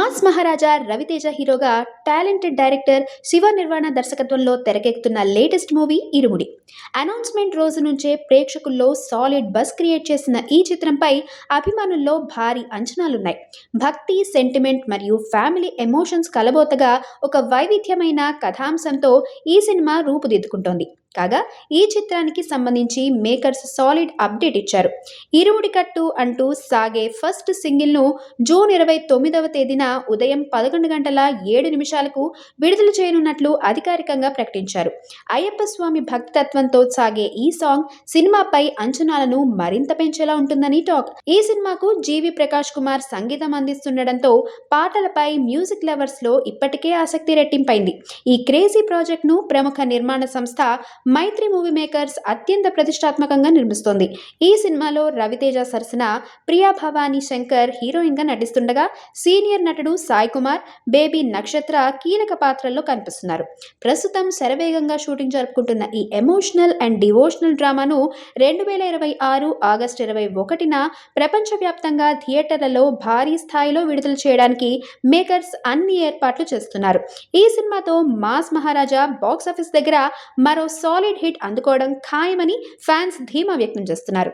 Mass మహారాజా రవితేజ హీరోగా talented director Shiva Nirvana దర్శకత్వంలో తెరకెక్కుతున్న లేటెస్ట్ మూవీ ఇరుముడి. అనౌన్స్మెంట్ రోజు నుంచే ప్రేక్షకుల్లో సాలిడ్ బజ్ క్రియేట్ చేసిన ఈ చిత్రంపై అభిమానుల్లో భారీ అంచనాలున్నాయి. భక్తి, సెంటిమెంట్ మరియు ఫ్యామిలీ ఎమోషన్స్ కలబోతగా ఒక వైవిధ్యమైన కథాంశంతో ఈ సినిమా రూపుదిద్దుకుంటోంది. కాగా ఈ చిత్రానికి సంబంధించి మేకర్స్ సాలిడ్ అప్డేట్ ఇచ్చారు. ఇరుముడి కట్టు అంటూ సాగే ఫస్ట్ సింగిల్ను జూన్ 29వ తేదీన ఉదయం 11:07 విడుదల చేయనున్నట్లు అధికారికంగా ప్రకటించారు. అయ్యప్ప స్వామి భక్తితత్వంతో సాగే ఈ సాంగ్ సినిమాపై అంచనాలను మరింత పెంచేలా ఉంటుందని టాక్. ఈ సినిమాకు జీవి ప్రకాష్ కుమార్ సంగీతం అందిస్తుండటంతో పాటలపై మ్యూజిక్ లవర్స్ లో ఇప్పటికే ఆసక్తి రెట్టింపైంది. ఈ క్రేజీ ప్రాజెక్ట్ ను ప్రముఖ నిర్మాణ సంస్థ మైత్రి మూవీ మేకర్స్ అత్యంత ప్రతిష్టాత్మకంగా నిర్మిస్తోంది. ఈ సినిమాలో రవితేజ సరసన ప్రియా భవానీ శంకర్ హీరోయిన్ గా నటిస్తుండగా సీనియర్ నటుడు సాయి కుమార్, బేబీ నక్షత్ర కీలక పాత్రల్లో కనిపిస్తున్నారు. ప్రస్తుతం శరవేగంగా షూటింగ్ జరుపుకుంటున్న ఈ ఎమోషనల్ అండ్ డివోషనల్ డ్రామాను 2026 ఆగస్టు 21న ప్రపంచవ్యాప్తంగా థియేటర్లలో భారీ స్థాయిలో విడుదల చేయడానికి మేకర్స్ అన్ని ఏర్పాట్లు చేస్తున్నారు. ఈ సినిమాతో మాస్ మహారాజా బాక్సాఫీస్ దగ్గర మరో సాలిడ్ హిట్ అందుకోవడం ఖాయమని ఫ్యాన్స్ ధీమా వ్యక్తం చేస్తున్నారు.